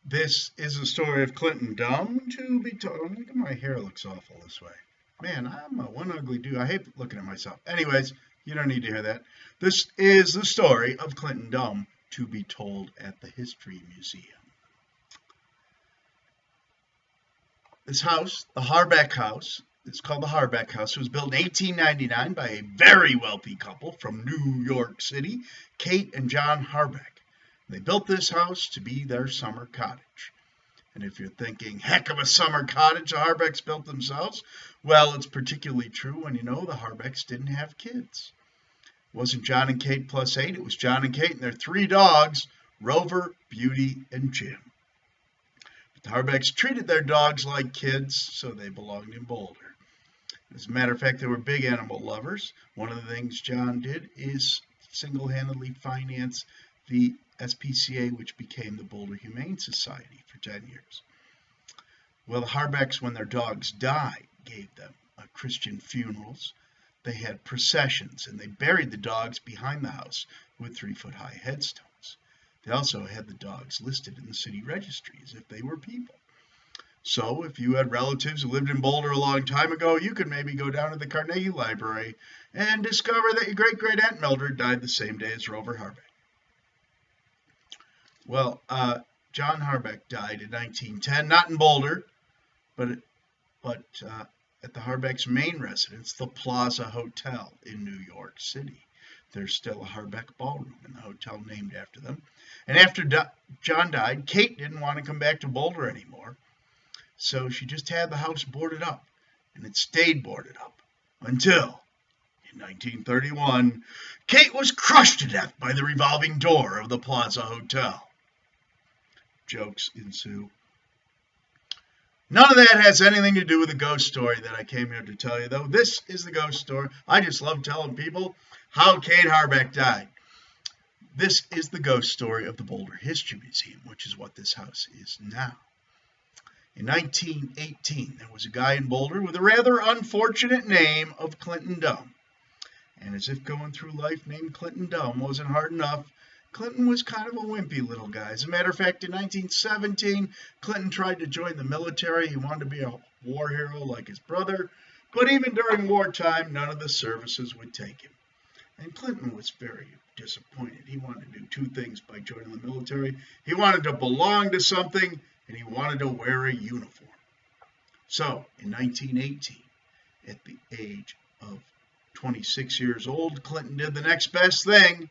This is the story of Clinton Dumm to be told. Look at my hair looks awful this way. Man, I'm a one ugly dude. I hate looking at myself. Anyways, you don't need to hear that. This is the story of Clinton Dumm to be told at the History Museum. This house, the Harbeck House, it's called the Harbeck House. It was built in 1899 by a very wealthy couple from New York City, Kate and John Harbeck. They built this house to be their summer cottage. And if you're thinking, heck of a summer cottage the Harbecks built themselves, well, it's particularly true when you know the Harbecks didn't have kids. It wasn't John and Kate plus 8, it was John and Kate and their 3 dogs, Rover, Beauty, and Jim. But the Harbecks treated their dogs like kids, so they belonged in Boulder. As a matter of fact, they were big animal lovers. One of the things John did is single-handedly finance the SPCA, which became the Boulder Humane Society for 10 years. Well, the Harbecks, when their dogs died, gave them Christian funerals. They had processions, and they buried the dogs behind the house with 3-foot-high headstones. They also had the dogs listed in the city registry as if they were people. So if you had relatives who lived in Boulder a long time ago, you could maybe go down to the Carnegie Library and discover that your great-great-aunt Mildred died the same day as Rover Harbeck. Well, John Harbeck died in 1910, not in Boulder, but at the Harbeck's main residence, the Plaza Hotel in New York City. There's still a Harbeck ballroom in the hotel named after them. And after John died, Kate didn't want to come back to Boulder anymore, so she just had the house boarded up, and it stayed boarded up until, in 1931, Kate was crushed to death by the revolving door of the Plaza Hotel. Jokes ensue. None of that has anything to do with the ghost story that I came here to tell you, though. This is the ghost story. I just love telling people how Kate Harbeck died. This is the ghost story of the Boulder History Museum, which is what this house is now. In 1918, there was a guy in Boulder with a rather unfortunate name of Clinton Dumm. And as if going through life named Clinton Dumm wasn't hard enough, Clinton was kind of a wimpy little guy. As a matter of fact, in 1917, Clinton tried to join the military. He wanted to be a war hero like his brother, but even during wartime, none of the services would take him. And Clinton was very disappointed. He wanted to do 2 things by joining the military. He wanted to belong to something, and he wanted to wear a uniform. So, in 1918, at the age of 26 years old, Clinton did the next best thing.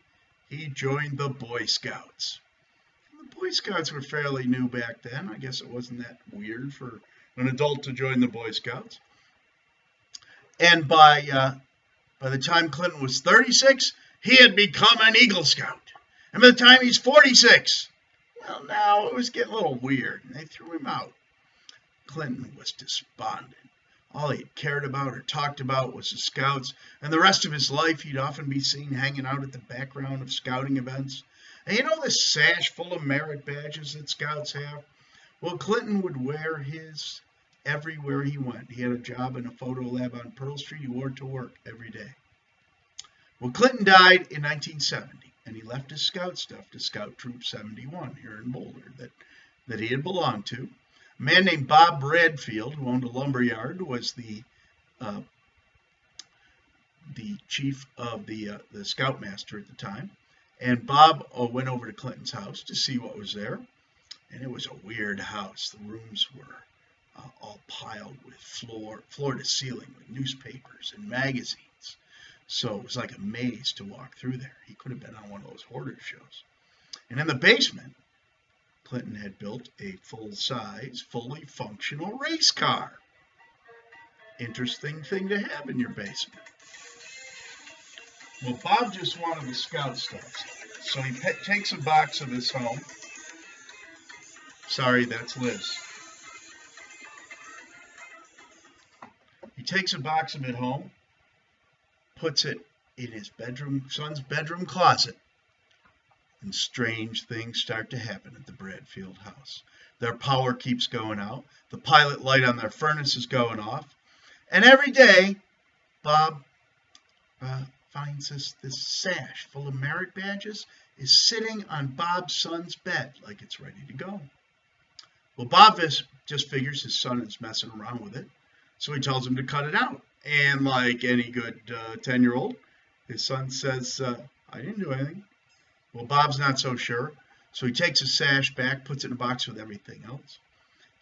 He joined the Boy Scouts. The Boy Scouts were fairly new back then. I guess it wasn't that weird for an adult to join the Boy Scouts. And by the time Clinton was 36, he had become an Eagle Scout. And by the time he's 46, well, now it was getting a little weird, and they threw him out. Clinton was despondent. All he cared about or talked about was the Scouts, and the rest of his life he'd often be seen hanging out at the background of scouting events. And you know this sash full of merit badges that Scouts have? Well, Clinton would wear his everywhere he went. He had a job in a photo lab on Pearl Street. He wore it to work every day. Well, Clinton died in 1970, and he left his Scout stuff to Scout Troop 71 here in Boulder that he had belonged to. A man named Bob Bradfield, who owned a lumber yard, was the chief of the scoutmaster at the time. And Bob went over to Clinton's house to see what was there. And it was a weird house. The rooms were all piled with floor to ceiling with newspapers and magazines. So it was like a maze to walk through there. He could have been on one of those hoarder shows. And in the basement, Clinton had built a full-size, fully functional race car. Interesting thing to have in your basement. Well, Bob just wanted the Scout stuff, so he takes a box of this home. Sorry, that's Liz. He takes a box of it home, puts it in his son's bedroom closet, and strange things start to happen at the Bradfield house. Their power keeps going out. The pilot light on their furnace is going off. And every day, Bob finds this sash full of merit badges is sitting on Bob's son's bed like it's ready to go. Well, Bob just figures his son is messing around with it, so he tells him to cut it out. And like any good 10-year-old, his son says, I didn't do anything. Well, Bob's not so sure, so he takes his sash back, puts it in a box with everything else,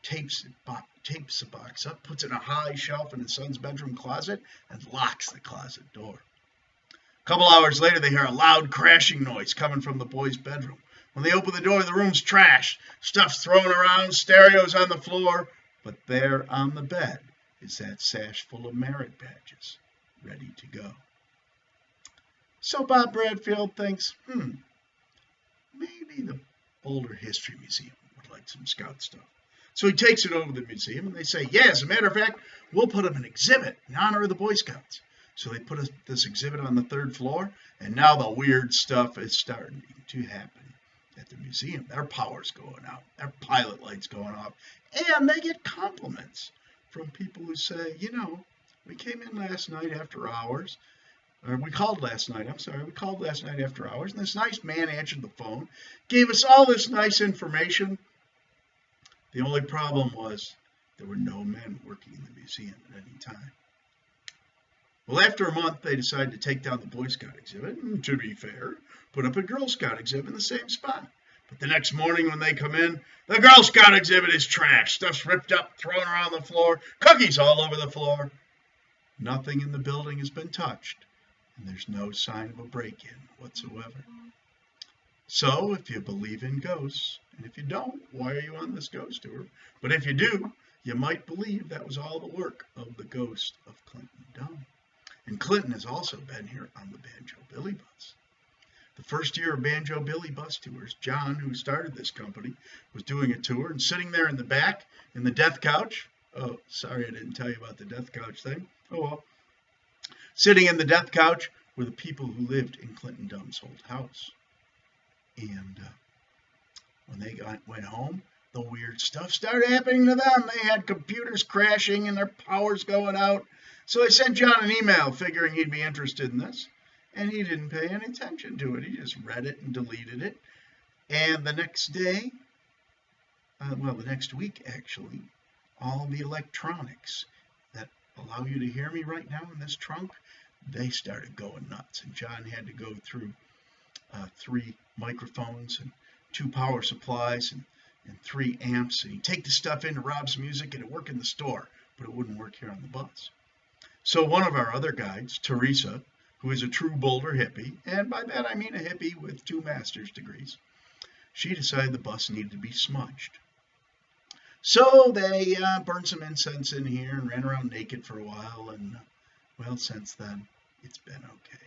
tapes the box up, puts it in a high shelf in his son's bedroom closet, and locks the closet door. A couple hours later, they hear a loud crashing noise coming from the boy's bedroom. When they open the door, the room's trashed. Stuff's thrown around, stereos on the floor. But there on the bed is that sash full of merit badges, ready to go. So Bob Bradfield thinks, maybe the Boulder History Museum would like some scout stuff. So he takes it over to the museum, and they say, yeah, as a matter of fact, we'll put up an exhibit in honor of the Boy Scouts. So they put this exhibit on the 3rd floor, and now the weird stuff is starting to happen at the museum. Their power's going out, their pilot light's going off, and they get compliments from people who say, we came in last night after hours, or we called last night after hours, and this nice man answered the phone, gave us all this nice information. The only problem was there were no men working in the museum at any time. Well, after a month, they decided to take down the Boy Scout exhibit, and to be fair, put up a Girl Scout exhibit in the same spot. But the next morning when they come in, the Girl Scout exhibit is trashed. Stuff's ripped up, thrown around the floor, cookies all over the floor. Nothing in the building has been touched, and there's no sign of a break-in whatsoever. So, if you believe in ghosts, and if you don't, why are you on this ghost tour? But if you do, you might believe that was all the work of the ghost of Clinton Dumm. And Clinton has also been here on the Banjo Billy Bus. The first year of Banjo Billy Bus tours, John, who started this company, was doing a tour and sitting there in the back in the death couch. Oh, sorry, I didn't tell you about the death couch thing. Oh well. Sitting in the death couch were the people who lived in Clinton Dumm's old house. And when they went home, the weird stuff started happening to them. They had computers crashing and their power's going out. So I sent John an email figuring he'd be interested in this, and he didn't pay any attention to it. He just read it and deleted it. And the next day, the next week actually, all the electronics that allow you to hear me right now in this trunk, they started going nuts. And John had to go through 3 microphones and 2 power supplies and 3 amps. And he'd take the stuff into Rob's Music and it'd work in the store, but it wouldn't work here on the bus. So one of our other guides, Teresa, who is a true Boulder hippie, and by that I mean a hippie with 2 master's degrees, she decided the bus needed to be smudged. So they burned some incense in here and ran around naked for a while, and well, since then, it's been okay.